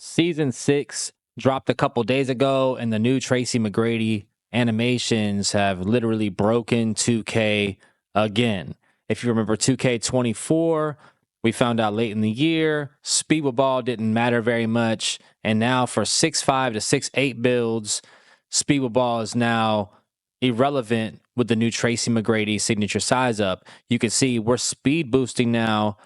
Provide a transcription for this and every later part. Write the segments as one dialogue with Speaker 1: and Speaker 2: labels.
Speaker 1: Season 6 dropped a couple days ago, and the new Tracy McGrady animations have literally broken 2K again. If you remember 2K24, we found out late in the year, speed with ball didn't matter very much. And now for 6.5 to 6.8 builds, speed with ball is now irrelevant with the new Tracy McGrady signature size-up. You can see we're speed boosting now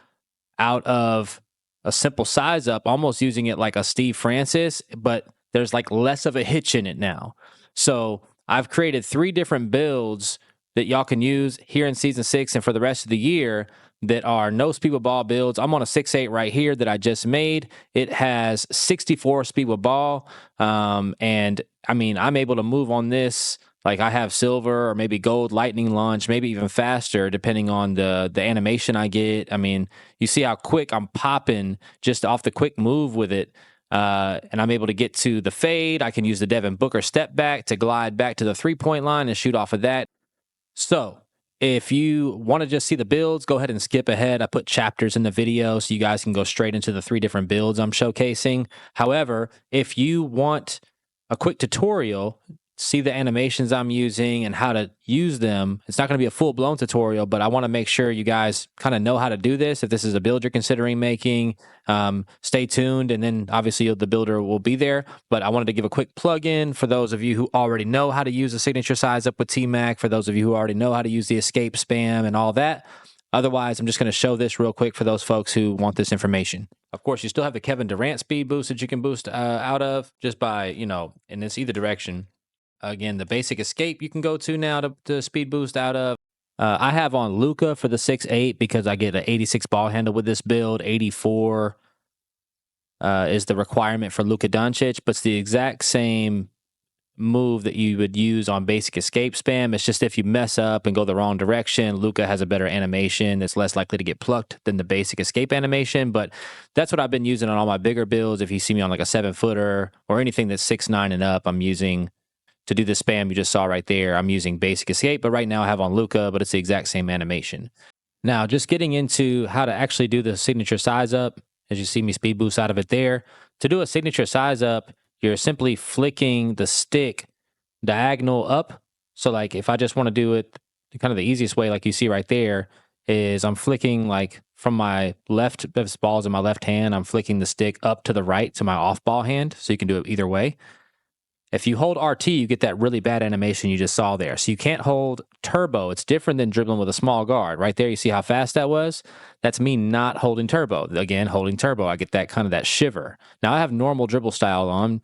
Speaker 1: out of a simple size-up, almost using it like a Steve Francis, but there's like less of a hitch in it now. So I've created 3 different builds that y'all can use here in Season 6 and for the rest of the year that are no speed with ball builds. I'm on a 6.8 right here that I just made. It has 64 speed with ball. And I mean, I'm able to move on this. Like I have silver or maybe gold lightning launch, maybe even faster depending on the animation I get. I mean, you see how quick I'm popping just off the quick move with it. And I'm able to get to the fade. I can use the Devin Booker step back to glide back to the 3-point line and shoot off of that. So if you want to just see the builds, go ahead and skip ahead. I put chapters in the video so you guys can go straight into the 3 different builds I'm showcasing. However, if you want a quick tutorial, see the animations I'm using and how to use them. It's not going to be a full-blown tutorial, but I want to make sure you guys kind of know how to do this. If this is a build you're considering making, stay tuned, and then obviously the builder will be there. But I wanted to give a quick plug-in for those of you who already know how to use the signature size-up with TMAC, for those of you who already know how to use the escape spam and all that. Otherwise, I'm just going to show this real quick for those folks who want this information. Of course, you still have the Kevin Durant speed boost that you can boost out of just by, in this either direction. Again, the basic escape you can go to now to speed boost out of. I have on Luka for the 6.8 because I get an 86 ball handle with this build. 84 is the requirement for Luka Doncic, but it's the exact same move that you would use on basic escape spam. It's just if you mess up and go the wrong direction, Luka has a better animation that's less likely to get plucked than the basic escape animation. But that's what I've been using on all my bigger builds. If you see me on like a 7-footer or anything that's 6'9" and up, I'm using to do the spam you just saw right there. I'm using basic escape, but right now I have on Luka, but it's the exact same animation. Now, just getting into how to actually do the signature size up, as you see me speed boost out of it there. To do a signature size up, you're simply flicking the stick diagonal up. So like if I just want to do it, kind of the easiest way, like you see right there, is I'm flicking like from my left, if this ball's in my left hand, I'm flicking the stick up to the right to my off ball hand. So you can do it either way. If you hold RT, you get that really bad animation you just saw there. So you can't hold turbo. It's different than dribbling with a small guard. Right there, you see how fast that was? That's me not holding turbo. Again, holding turbo, I get that kind of that shiver. Now I have normal dribble style on.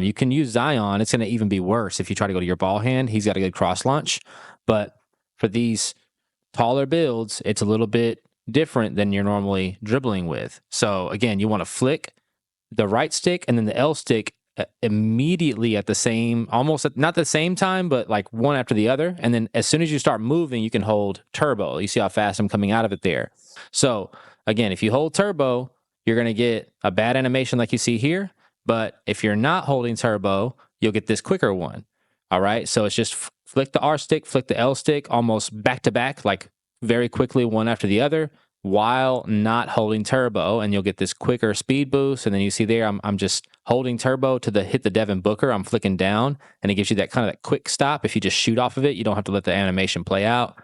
Speaker 1: You can use Zion. It's going to even be worse if you try to go to your ball hand. He's got a good cross launch. But for these taller builds, it's a little bit different than you're normally dribbling with. So again, you want to flick the right stick and then the L stick immediately at the same, almost not the same time, but like one after the other. And then as soon as you start moving, you can hold turbo. You see how fast I'm coming out of it there. So again, if you hold turbo, you're going to get a bad animation like you see here. But if you're not holding turbo, you'll get this quicker one. All right. So it's just flick the R stick, flick the L stick, almost back to back, like very quickly, one after the other, while not holding turbo, and you'll get this quicker speed boost. And then you see there, I'm just holding turbo to hit the Devin Booker. I'm flicking down, and it gives you that kind of that quick stop. If you just shoot off of it, you don't have to let the animation play out.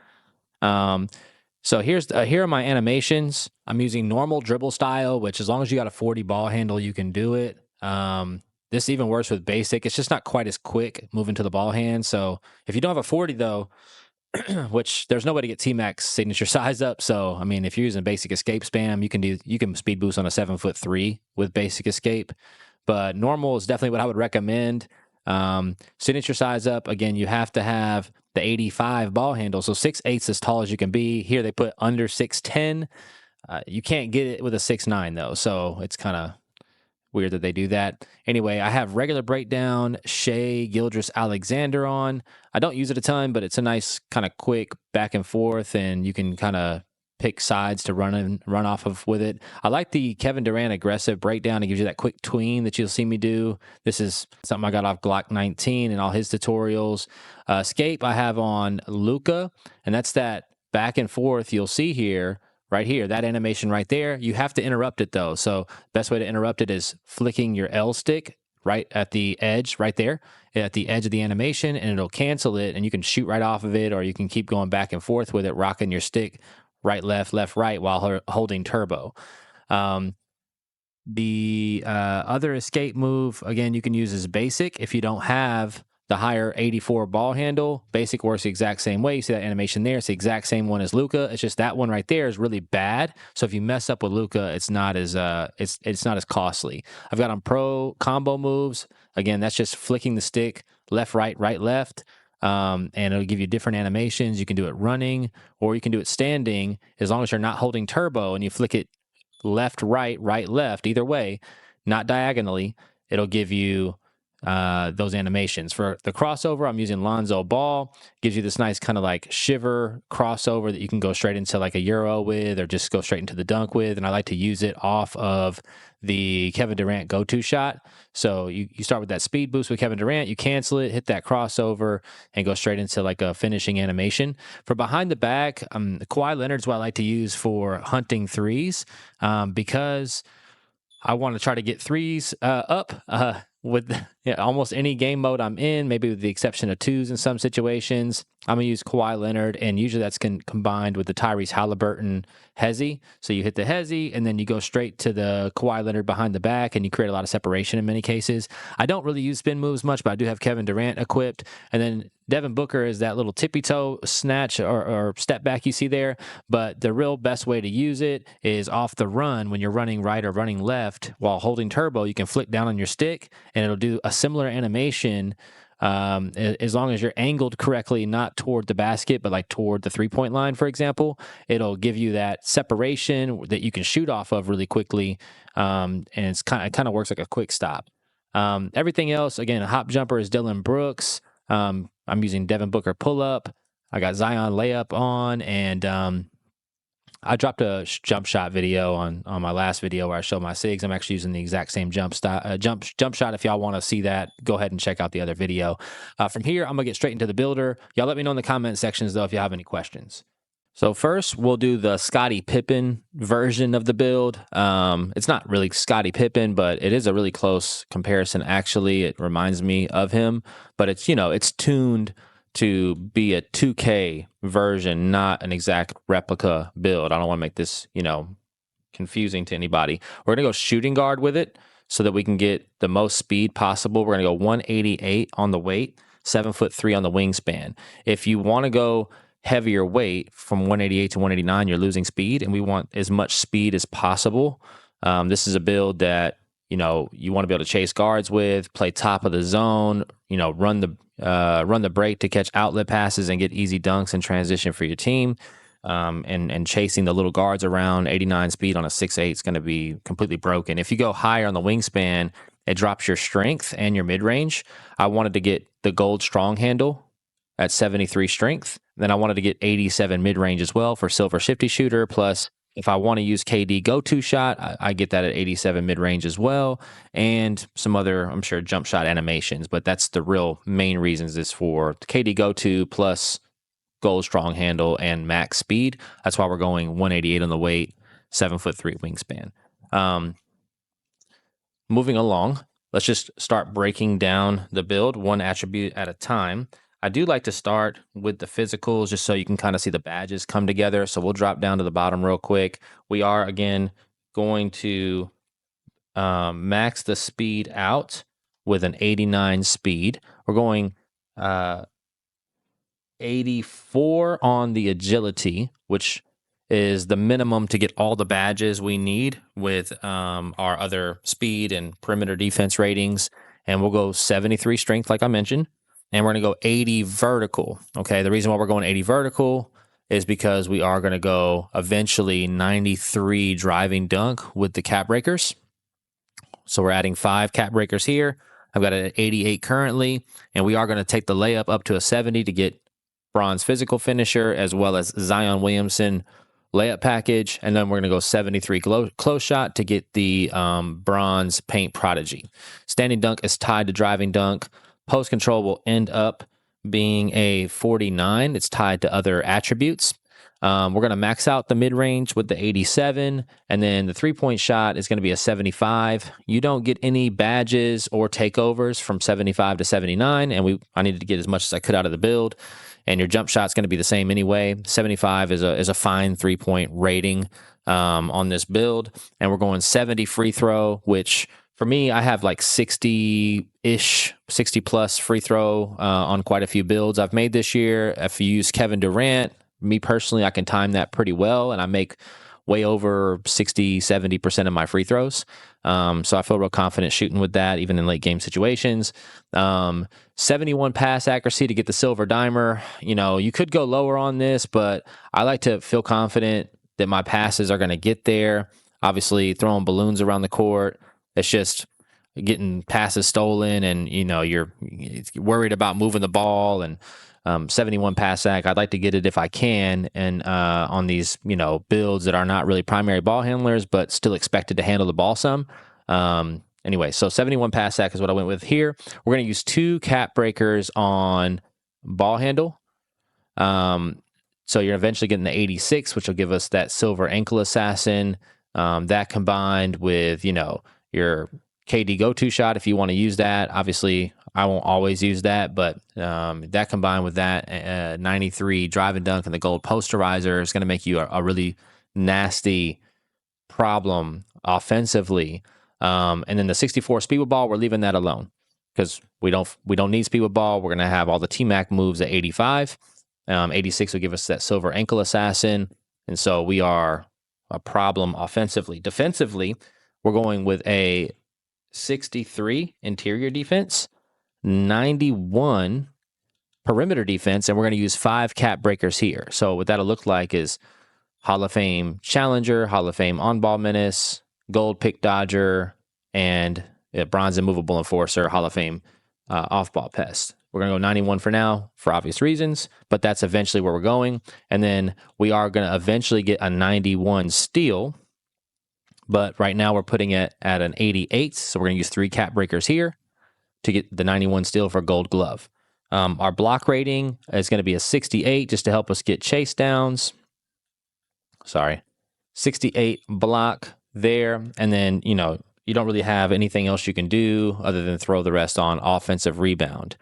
Speaker 1: So here are my animations. I'm using normal dribble style, which as long as you got a 40 ball handle, you can do it. This even works with basic. It's just not quite as quick moving to the ball hand. So if you don't have a 40 though, which there's no way to get TMAC signature size up. So, I mean, if you're using basic escape spam, you can speed boost on a 7'3" with basic escape, but normal is definitely what I would recommend. Signature size up, again, you have to have the 85 ball handle. So 6'8" is as tall as you can be. Here they put under 6'10". You can't get it with a 6'9" though. So it's kind of weird that they do that. Anyway, I have regular breakdown, Shea, Gildress, Alexander on. I don't use it a ton, but it's a nice kind of quick back and forth, and you can kind of pick sides to run off of with it. I like the Kevin Durant aggressive breakdown. It gives you that quick tween that you'll see me do. This is something I got off Glock 19 and all his tutorials. Escape I have on Luka, and that's that back and forth you'll see here right here, that animation right there. You have to interrupt it though. So best way to interrupt it is flicking your L stick right at the edge, right there at the edge of the animation, and it'll cancel it, and you can shoot right off of it, or you can keep going back and forth with it, rocking your stick right, left, right while holding turbo. The other escape move, again, you can use as basic. If you don't have the higher 84 ball handle, basic works the exact same way. You see that animation there. It's the exact same one as Luka. It's just that one right there is really bad. So if you mess up with Luka, it's not as it's not as costly. I've got on pro combo moves. Again, that's just flicking the stick left, right, left. And it'll give you different animations. You can do it running, or you can do it standing, as long as you're not holding turbo and you flick it left, right, left, either way, not diagonally. It'll give you those animations. For the crossover, I'm using Lonzo Ball. Gives you this nice kind of like shiver crossover that you can go straight into like a Euro with, or just go straight into the dunk with. And I like to use it off of the Kevin Durant go-to shot. So you start with that speed boost with Kevin Durant, you cancel it, hit that crossover, and go straight into like a finishing animation. For behind the back, Kawhi Leonard's what I like to use for hunting threes, because I want to try to get threes up with almost any game mode I'm in, maybe with the exception of twos in some situations. I'm going to use Kawhi Leonard, and usually that's combined with the Tyrese Halliburton hezzy. So you hit the hezzy, and then you go straight to the Kawhi Leonard behind the back, and you create a lot of separation in many cases. I don't really use spin moves much, but I do have Kevin Durant equipped. And then Devin Booker is that little tippy toe snatch or step back you see there. But the real best way to use it is off the run. When you're running right or running left while holding turbo, you can flick down on your stick, and it'll do a similar animation, as long as you're angled correctly, not toward the basket, but like toward the 3-point line, for example. It'll give you that separation that you can shoot off of really quickly, and it kind of works like a quick stop. Everything else, again, a hop jumper is Dylan Brooks. I'm using Devin Booker pull up. I got Zion layup on, and I dropped a jump shot video on my last video where I show my SIGs. I'm actually using the exact same jump shot. If y'all want to see that, go ahead and check out the other video. From here, I'm going to get straight into the builder. Y'all let me know in the comment sections, though, if you have any questions. So first, we'll do the Scottie Pippen version of the build. It's not really Scottie Pippen, but it is a really close comparison, actually. It reminds me of him, but it's tuned to be a 2K version, not an exact replica build. I don't want to make this, confusing to anybody. We're going to go shooting guard with it so that we can get the most speed possible. We're going to go 188 on the weight, 7'3" on the wingspan. If you want to go heavier weight from 188 to 189, you're losing speed, and we want as much speed as possible. This is a build that, you want to be able to chase guards with, play top of the zone, run the break to catch outlet passes and get easy dunks in transition for your team. And chasing the little guards around. 89 speed on a 6'8" is going to be completely broken. If you go higher on the wingspan, it drops your strength and your mid-range. I wanted to get the gold strong handle at 73 strength. Then I wanted to get 87 mid-range as well for silver shifty shooter. Plus, if I want to use KD go-to shot, I get that at 87 mid-range as well. And some other, I'm sure, jump shot animations. But that's the real main reasons is for KD go-to plus gold strong handle and max speed. That's why we're going 188 on the weight, 7'3" wingspan. Moving along, let's just start breaking down the build one attribute at a time. I do like to start with the physicals just so you can kind of see the badges come together. So we'll drop down to the bottom real quick. We are, again, going to max the speed out with an 89 speed. We're going 84 on the agility, which is the minimum to get all the badges we need with our other speed and perimeter defense ratings. And we'll go 73 strength, like I mentioned. And we're going to go 80 vertical. Okay, the reason why we're going 80 vertical is because we are going to go eventually 93 driving dunk with the cap breakers. So we're adding 5 cap breakers here. I've got it at 88 currently. And we are going to take the layup up to a 70 to get bronze physical finisher, as well as Zion Williamson layup package. And then we're going to go 73 close shot to get the bronze paint prodigy. Standing dunk is tied to driving dunk. Post control will end up being a 49. It's tied to other attributes. We're going to max out the mid-range with the 87, and then the three-point shot is going to be a 75. You don't get any badges or takeovers from 75 to 79, and I needed to get as much as I could out of the build. And your jump shot's going to be the same anyway. 75 is a fine three-point rating on this build, and we're going 70 free throw, which for me, I have like 60-ish, 60-plus free throw on quite a few builds I've made this year. If you use Kevin Durant, me personally, I can time that pretty well, and I make way over 60, 70% of my free throws. So I feel real confident shooting with that, even in late game situations. 71 pass accuracy to get the silver dimer. You could go lower on this, but I like to feel confident that my passes are going to get there. Obviously, throwing balloons around the court, it's just getting passes stolen, and you're worried about moving the ball. And 71 pass sack, I'd like to get it if I can, and on these builds that are not really primary ball handlers but still expected to handle the ball some. Anyway, so 71 pass sack is what I went with here. We're going to use 2 cap breakers on ball handle. So you're eventually getting the 86, which will give us that silver ankle assassin. That combined with your KD go-to shot, if you want to use that. Obviously, I won't always use that, but that combined with that 93 drive and dunk and the gold posterizer is going to make you a really nasty problem offensively. And then the 64 speed with ball, we're leaving that alone because we don't need speed with ball. We're going to have all the TMAC moves at 85. 86 will give us that silver ankle assassin, and so we are a problem offensively. Defensively, we're going with a 63 interior defense, 91 perimeter defense, and we're going to use 5 cap breakers here. So what that'll look like is Hall of Fame Challenger, Hall of Fame on-ball menace, gold pick dodger, and bronze immovable enforcer, Hall of Fame off-ball pest. We're going to go 91 for now for obvious reasons, but that's eventually where we're going. And then we are going to eventually get a 91 steal. But right now we're putting it at an 88. So we're going to use 3 cap breakers here to get the 91 steal for gold glove. Our block rating is going to be a 68 just to help us get chase downs. 68 block there. And then, you don't really have anything else you can do other than throw the rest on offensive rebound.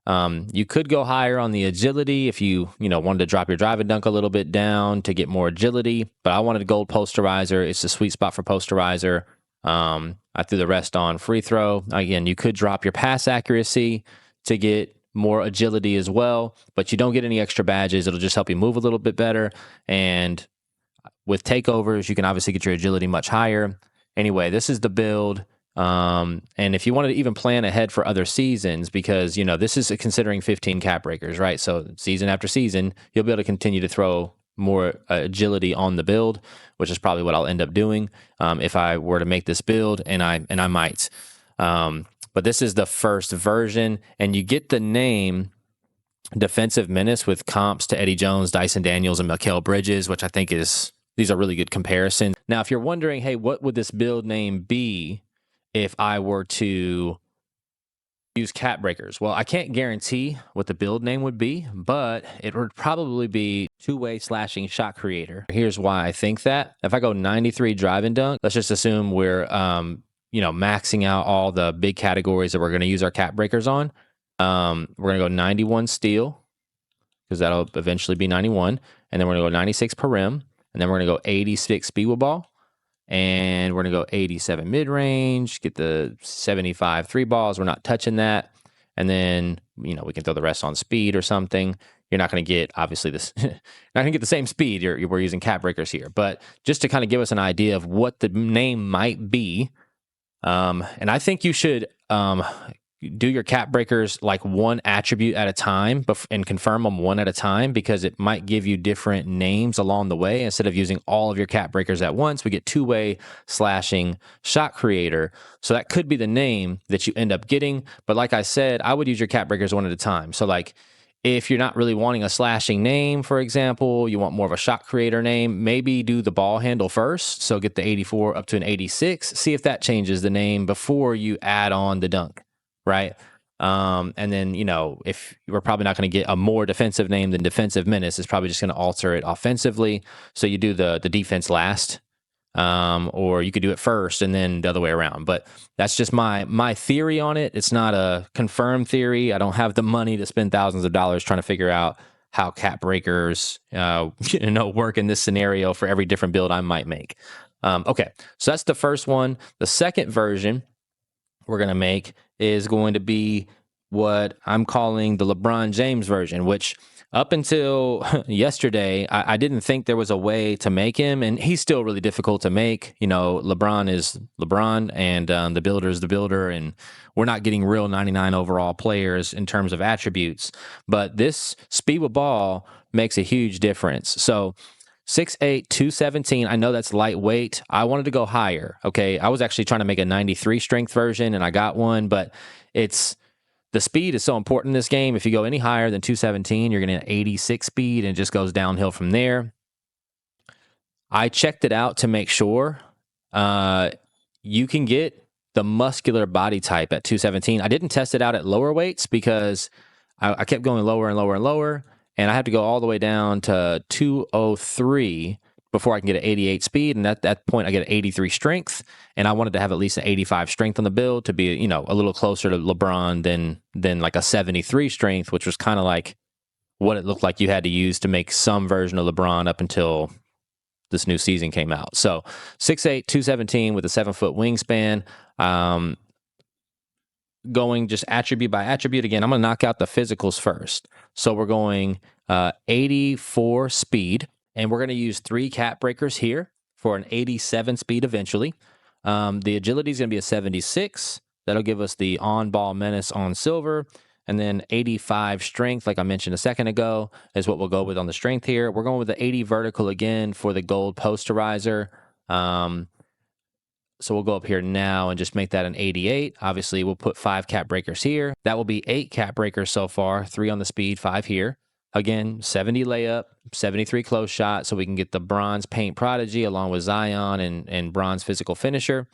Speaker 1: You could go higher on the agility if you wanted to drop your drive and dunk a little bit down to get more agility, but I wanted a gold posterizer. It's the sweet spot for posterizer. I threw the rest on free throw. Again, you could drop your pass accuracy to get more agility as well, but you don't get any extra badges. It'll just help you move a little bit better. And with takeovers, you can obviously get your agility much higher. Anyway, this is the build. And if you wanted to even plan ahead for other seasons, because, this is considering 15 cap breakers, right? So season after season, you'll be able to continue to throw more agility on the build, which is probably what I'll end up doing if I were to make this build, and I might. But this is the first version, and you get the name Defensive Menace with comps to Eddie Jones, Dyson Daniels, and Mikal Bridges, which I think these are really good comparisons. Now, if you're wondering, hey, what would this build name be if I were to use cap breakers? Well, I can't guarantee what the build name would be, but it would probably be two-way slashing shot creator. Here's why I think that. If I go 93 drive and dunk, let's just assume we're maxing out all the big categories that we're going to use our cap breakers on. We're going to go 91 steal, because that'll eventually be 91, and then we're going to go 96 perim, and then we're going to go 86 speed with ball. And we're going to go 87 mid-range, get the 75 3 balls. We're not touching that. And then, we can throw the rest on speed or something. You're not going to get, obviously, not going to get the same speed. We're using cap breakers here. But just to kind of give us an idea of what the name might be, and I think you should do your cap breakers like one attribute at a time and confirm them one at a time, because it might give you different names along the way. Instead of using all of your cap breakers at once, we get two-way slashing shot creator. So that could be the name that you end up getting. But like I said, I would use your cap breakers one at a time. So like if you're not really wanting a slashing name, for example, you want more of a shot creator name, maybe do the ball handle first. So get the 84 up to an 86. See if that changes the name before you add on the dunk. Right. And then, if we're probably not going to get a more defensive name than Defensive Menace, it's probably just going to alter it offensively. So you do the defense last, or you could do it first and then the other way around. But that's just my theory on it. It's not a confirmed theory. I don't have the money to spend thousands of dollars trying to figure out how cap breakers, work in this scenario for every different build I might make. Okay, so that's the first one. The second version we're going to make is going to be what I'm calling the LeBron James version, which up until yesterday, I didn't think there was a way to make him, and he's still really difficult to make. LeBron is LeBron, and the builder is the builder, and we're not getting real 99 overall players in terms of attributes. But this speed with ball makes a huge difference. So 6'8", 217. I know that's lightweight. I wanted to go higher. Okay. I was actually trying to make a 93 strength version and I got one, but the speed is so important in this game. If you go any higher than 217, you're getting an 86 speed and it just goes downhill from there. I checked it out to make sure. You can get the muscular body type at 217. I didn't test it out at lower weights because I kept going lower and lower and lower. And I have to go all the way down to 203 before I can get an 88 speed. And at that point, I get an 83 strength. And I wanted to have at least an 85 strength on the build to be, a little closer to LeBron than like a 73 strength, which was kind of like what it looked like you had to use to make some version of LeBron up until this new season came out. So 6'8", 217 with a 7-foot wingspan. Going just attribute by attribute. Again, I'm going to knock out the physicals first. So we're going 84 speed, and we're going to use 3 cap breakers here for an 87 speed eventually. The agility is going to be a 76. That'll give us the on-ball menace on silver. And then 85 strength, like I mentioned a second ago, is what we'll go with on the strength here. We're going with the 80 vertical again for the gold posterizer. So we'll go up here now and just make that an 88. Obviously, we'll put 5 cap breakers here. That will be 8 cap breakers so far, 3 on the speed, 5 here. Again, 70 layup, 73 close shot, so we can get the bronze paint prodigy along with Zion and bronze physical finisher.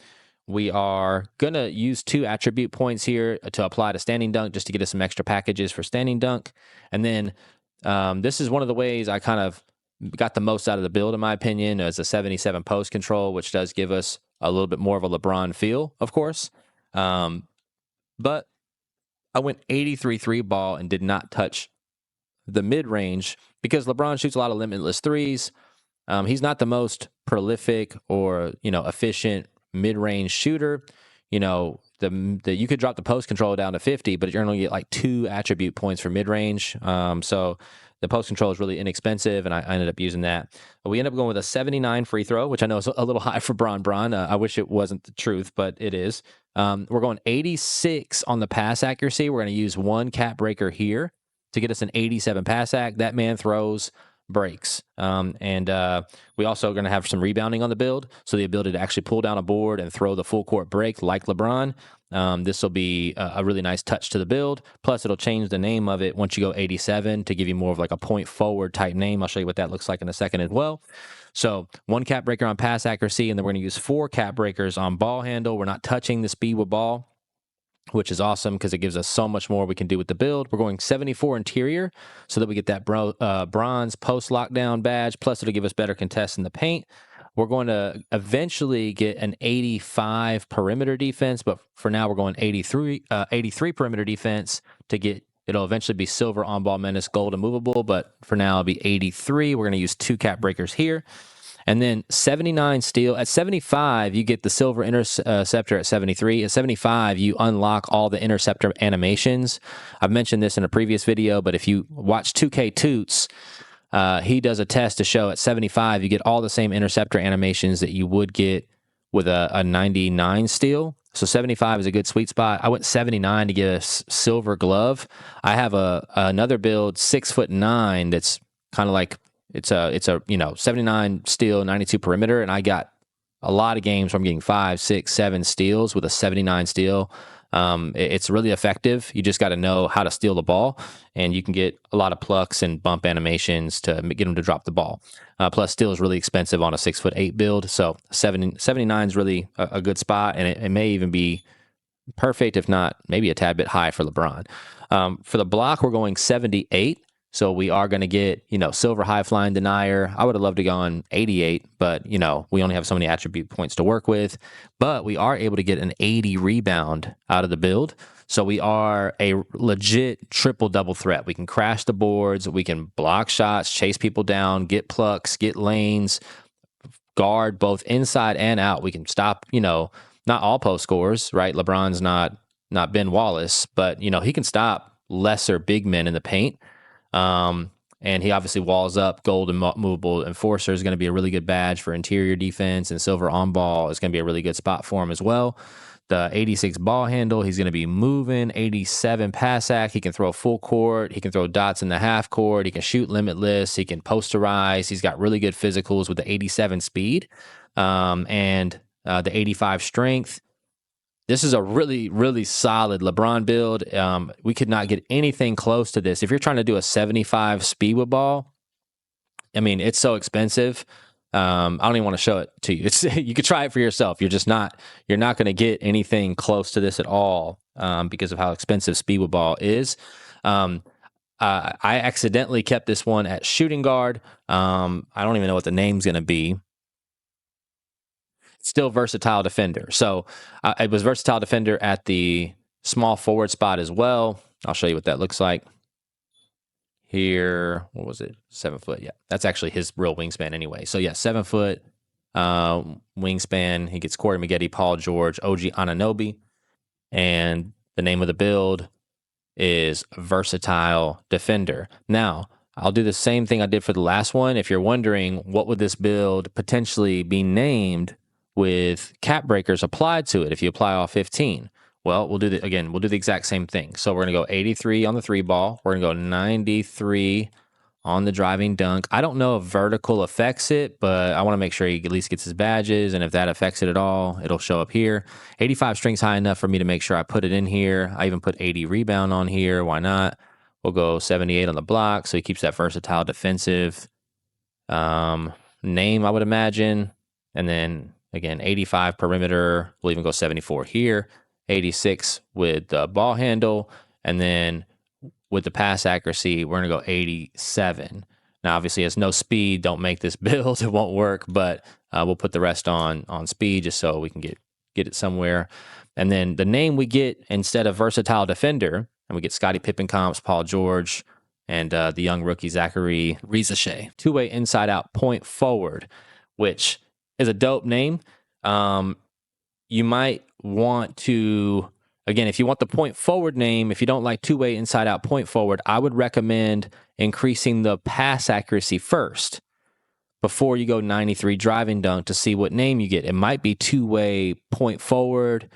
Speaker 1: We are going to use 2 attribute points here to apply to standing dunk just to get us some extra packages for standing dunk. And then this is one of the ways I kind of got the most out of the build, in my opinion, as a 77 post control, which does give us a little bit more of a LeBron feel, of course. But I went 83 3 ball and did not touch the mid-range because LeBron shoots a lot of limitless threes. He's not the most prolific or, efficient mid-range shooter. You could drop the post control down to 50, but you're going to get like 2 attribute points for mid-range. So the post control is really inexpensive, and I ended up using that. We ended up going with a 79 free throw, which I know is a little high for Bron. I wish it wasn't the truth, but it is. We're going 86 on the pass accuracy. We're going to use 1 cap breaker here to get us an 87 pass ac. That man throws breaks. And we also are going to have some rebounding on the build, so the ability to actually pull down a board and throw the full court break like LeBron. This will be a really nice touch to the build. Plus, it'll change the name of it once you go 87 to give you more of like a point forward type name. I'll show you what that looks like in a second as well. So 1 cap breaker on pass accuracy, and then we're going to use 4 cap breakers on ball handle. We're not touching the speed with ball, which is awesome because it gives us so much more we can do with the build. We're going 74 interior so that we get that bronze post lockdown badge. Plus, it'll give us better contests in the paint. We're going to eventually get an 85 perimeter defense, but for now we're going 83 perimeter defense to get. It'll eventually be silver on ball menace, gold and movable, but for now it'll be 83. We're going to use 2 cap breakers here. And then 79 steel. At 75, you get the silver interceptor at 73. At 75, you unlock all the interceptor animations. I've mentioned this in a previous video, but if you watch 2K Toots, he does a test to show at 75, you get all the same interceptor animations that you would get with a 99 steel. So 75 is a good sweet spot. I went 79 to get a silver glove. I have another build, 6'9", that's kind of like, it's a 79 steel, 92 perimeter, and I got a lot of games where I'm getting 5, 6, 7 steals with a 79 steel. It's really effective. You just got to know how to steal the ball, and you can get a lot of plucks and bump animations to get them to drop the ball. Plus, steel is really expensive on a 6'8" build, so 79 is really a good spot, and it may even be perfect, if not maybe a tad bit high for LeBron. For the block, we're going 78. So we are going to get, silver high flying denier. I would have loved to go on 88, but, we only have so many attribute points to work with. But we are able to get an 80 rebound out of the build. So we are a legit triple double threat. We can crash the boards. We can block shots, chase people down, get plucks, get lanes, guard both inside and out. We can stop, not all post scores, right? LeBron's not Ben Wallace, but, he can stop lesser big men in the paint. And he obviously walls up. Gold and movable enforcer is going to be a really good badge for interior defense, and silver on ball is going to be a really good spot for him as well. The 86 ball handle, he's going to be moving. 87 pass act, he can throw full court. He can throw dots in the half court. He can shoot limitless. He can posterize. He's got really good physicals with the 87 speed and the 85 strength. This is a really, really solid LeBron build. We could not get anything close to this. If you're trying to do a 75 speed with ball, I mean, it's so expensive. I don't even want to show it to you. You could try it for yourself. You're not going to get anything close to this at all because of how expensive speed with ball is. I accidentally kept this one at shooting guard. I don't even know what the name's going to be. Still versatile defender. So it was versatile defender at the small forward spot as well. I'll show you what that looks like. Here, what was it? 7 foot. Yeah, that's actually his real wingspan anyway. So yeah, 7 foot wingspan. He gets Corey Maggette, Paul George, OG Anunoby. And the name of the build is versatile defender. Now, I'll do the same thing I did for the last one. If you're wondering what would this build potentially be named with cap breakers applied to it if you apply all 15. Well, we'll do the exact same thing. So we're going to go 83 on the 3 ball. We're going to go 93 on the driving dunk. I don't know if vertical affects it, but I want to make sure he at least gets his badges. And if that affects it at all, it'll show up here. 85 strength's high enough for me to make sure I put it in here. I even put 80 rebound on here. Why not? We'll go 78 on the block. So he keeps that versatile defensive name, I would imagine. And then again, 85 perimeter. We'll even go 74 here. 86 with the ball handle. And then with the pass accuracy, we're going to go 87. Now, obviously, it's no speed. Don't make this build. It won't work. But we'll put the rest on speed just so we can get it somewhere. And then the name we get instead of versatile defender, and we get Scottie Pippen comps, Paul George, and the young rookie Zachary Rizachet. Two-way inside-out point forward, which is a dope name. You might want to, again, if you want the point forward name, if you don't like two-way inside-out point forward, I would recommend increasing the pass accuracy first before you go 93 driving dunk to see what name you get. It might be two-way point forward.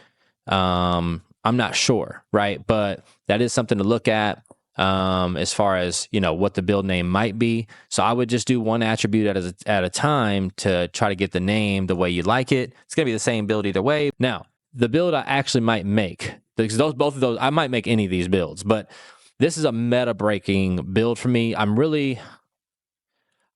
Speaker 1: I'm not sure, right? But that is something to look at. As far as, what the build name might be. So I would just do one attribute at a time to try to get the name the way you like it. It's going to be the same build either way. Now, the build I actually might make, because both of those, I might make any of these builds, but this is a meta-breaking build for me. I really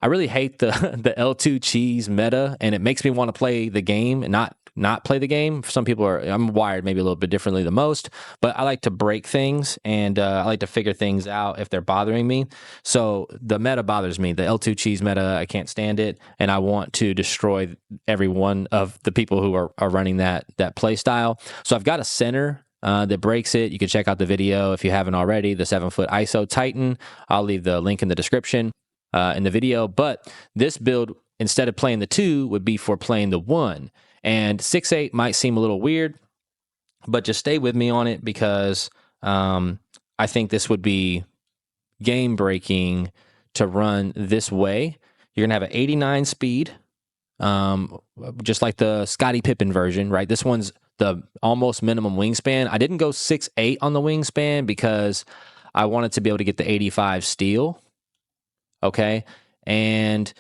Speaker 1: hate the L2 cheese meta, and it makes me want to play the game and not play the game. Some people I'm wired maybe a little bit differently than most, but I like to break things and I like to figure things out if they're bothering me. So the meta bothers me. The L2 cheese meta, I can't stand it, and I want to destroy every one of the people who are running that play style. So I've got a center that breaks it. You can check out the video if you haven't already, the 7-foot ISO Titan. I'll leave the link in the description in the video. But this build, instead of playing the 2, would be for playing the 1. And 6'8" might seem a little weird, but just stay with me on it because I think this would be game breaking to run this way. You're going to have an 89 speed, just like the Scottie Pippen version, right? This one's the almost minimum wingspan. I didn't go 6'8" on the wingspan because I wanted to be able to get the 85 steal. Okay. And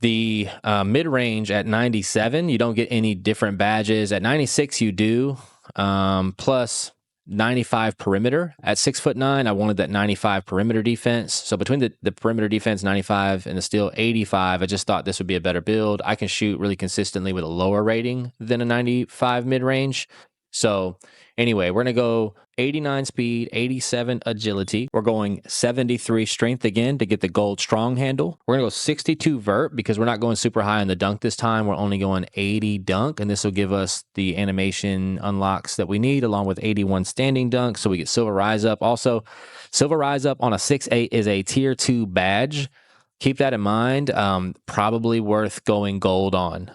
Speaker 1: the mid-range at 97, you don't get any different badges. At 96, you do. Plus, 95 perimeter at 6'9". I wanted that 95 perimeter defense. So between the perimeter defense 95 and the steal 85, I just thought this would be a better build. I can shoot really consistently with a lower rating than a 95 mid range. So anyway, we're going to go 89 speed, 87 agility. We're going 73 strength again to get the gold strong handle. We're going to go 62 vert because we're not going super high on the dunk this time. We're only going 80 dunk, and this will give us the animation unlocks that we need along with 81 standing dunk. So we get silver rise up. Also, silver rise up on a 6'8" is a tier 2 badge. Keep that in mind. Probably worth going gold on.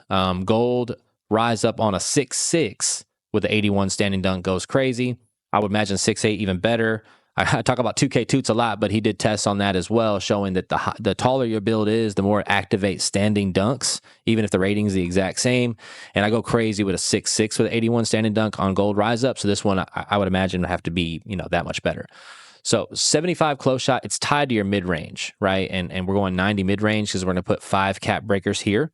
Speaker 1: Gold rise up on a 6'6" with the 81 standing dunk goes crazy. I would imagine 6'8" even better. I talk about 2K Toots a lot, but he did tests on that as well, showing that the taller your build is, the more it activates standing dunks, even if the rating is the exact same. And I go crazy with a 6'6" with 81 standing dunk on gold rise up. So this one I would imagine would have to be, that much better. So 75 close shot, it's tied to your mid range, right? And we're going 90 mid range because we're going to put 5 cap breakers here.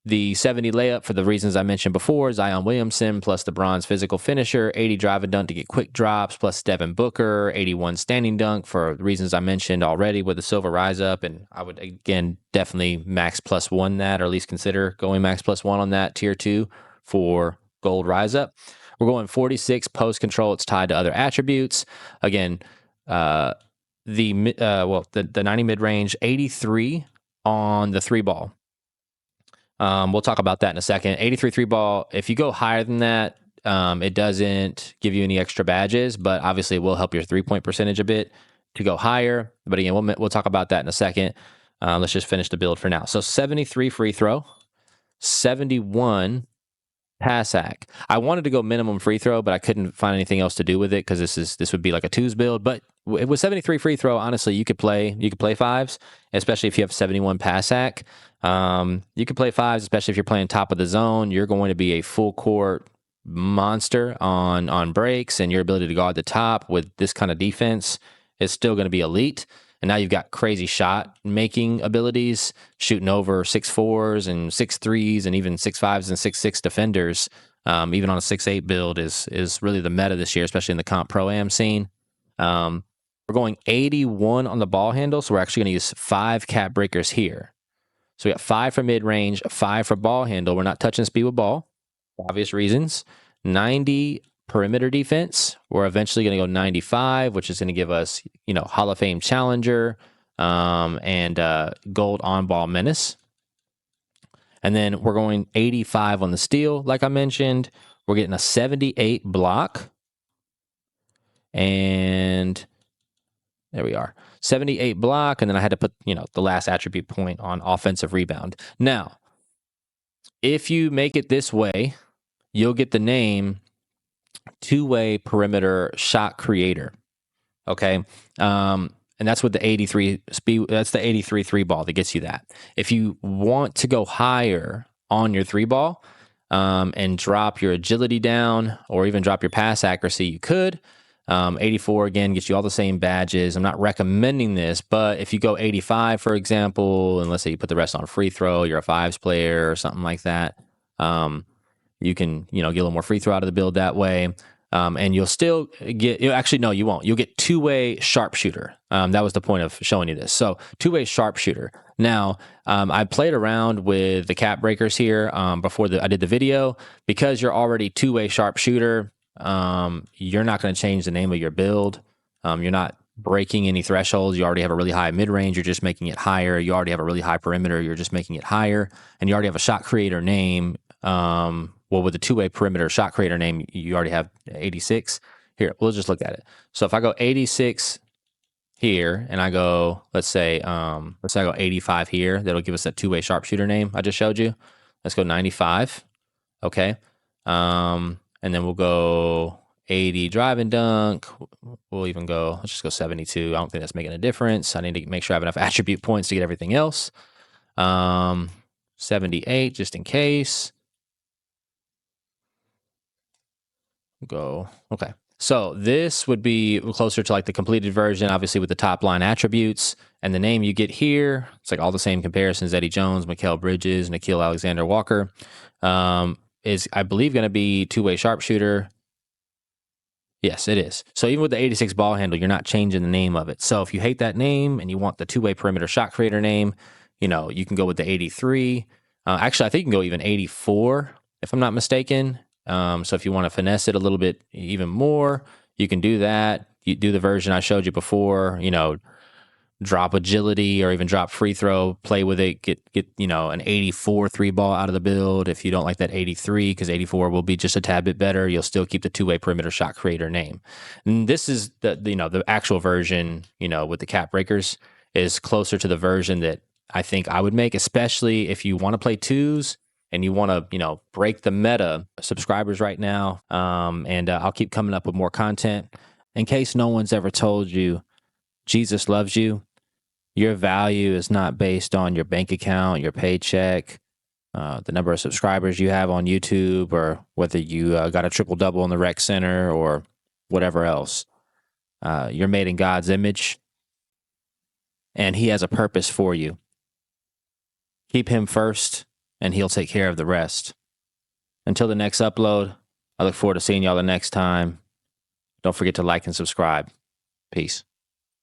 Speaker 1: The 70 layup, for the reasons I mentioned before, Zion Williamson plus the bronze physical finisher, 80 drive and dunk to get quick drops, plus Devin Booker, 81 standing dunk for the reasons I mentioned already with the silver rise up. And I would, again, definitely max +1 that, or at least consider going max +1 on that tier 2 for gold rise up. We're going 46 post control. It's tied to other attributes. Again, the 90 mid range, 83 on the 3 ball. We'll talk about that in a second. 83 3 ball. If you go higher than that, it doesn't give you any extra badges, but obviously it will help your 3-point percentage a bit to go higher. But again, we'll talk about that in a second. Let's just finish the build for now. So 73 free throw, 71 pass hack. I wanted to go minimum free throw, but I couldn't find anything else to do with it because this would be like a 2s build. But with 73 free throw, honestly, you could play 5s, especially if you have 71 pass hack. You can play 5s, especially if you're playing top of the zone. You're going to be a full court monster on breaks, and your ability to guard the top with this kind of defense is still going to be elite. And now you've got crazy shot making abilities, shooting over 6'4" and 6'3" and even 6'5" and 6'6" defenders. Even on a 6'8" build is really the meta this year, especially in the comp pro-am scene. We're going 81 on the ball handle, so we're actually going to use 5 cap breakers here. So we got 5 for mid range, 5 for ball handle. We're not touching speed with ball, for obvious reasons. 90 perimeter defense. We're eventually going to go 95, which is going to give us, Hall of Fame challenger, and gold on ball menace. And then we're going 85 on the steal, like I mentioned. We're getting a 78 block. And there we are. 78 block, and then I had to put, the last attribute point on offensive rebound. Now, if you make it this way, you'll get the name two-way perimeter shot creator. Okay? And that's with the 83 speed. That's the 83 3 ball that gets you that. If you want to go higher on your 3 ball, and drop your agility down or even drop your pass accuracy, you could. 84 again gets you all the same badges. I'm not recommending this, but if you go 85, for example, and let's say you put the rest on free throw, you're a 5s player or something like that, you can, get a little more free throw out of the build that way. And you'll still get, actually, no, you won't. You'll get two-way sharpshooter. That was the point of showing you this. So two-way sharpshooter. Now, I played around with the cap breakers here before I did the video. Because you're already two-way sharpshooter, you're not going to change the name of your build. You're not breaking any thresholds. You already have a really high mid-range. You're just making it higher. You already have a really high perimeter. You're just making it higher. And you already have a shot creator name. Well, with the two-way perimeter shot creator name, you already have 86. Here, we'll just look at it. So if I go 86 here, and I go, let's say I go 85 here, that'll give us that two-way sharpshooter name I just showed you. Let's go 95. Okay. And then we'll go 80 drive and dunk. We'll even go, let's just go 72. I don't think that's making a difference. I need to make sure I have enough attribute points to get everything else. 78, just in case. Go. Okay. So this would be closer to like the completed version, obviously with the top line attributes, and the name you get here. It's like all the same comparisons. Eddie Jones, Mikal Bridges, Nickeil Alexander-Walker, is, I believe, going to be two-way sharpshooter. Yes, it is. So even with the 86 ball handle, you're not changing the name of it. So if you hate that name and you want the two-way perimeter shot creator name, you can go with the 83. Actually, I think you can go even 84, if I'm not mistaken. So if you want to finesse it a little bit even more, you can do that. You do the version I showed you before, drop agility or even drop free throw, play with it, get an 84 3 ball out of the build. If you don't like that 83, because 84 will be just a tad bit better, you'll still keep the two-way perimeter shot creator name. And this is the actual version, with the cap breakers is closer to the version that I think I would make, especially if you want to play twos and you want to, break the meta. Subscribers right now, and I'll keep coming up with more content. In case no one's ever told you, Jesus loves you. Your value is not based on your bank account, your paycheck, the number of subscribers you have on YouTube, or whether you got a triple-double in the rec center or whatever else. You're made in God's image, and he has a purpose for you. Keep him first, and he'll take care of the rest. Until the next upload, I look forward to seeing y'all the next time. Don't forget to like and subscribe. Peace.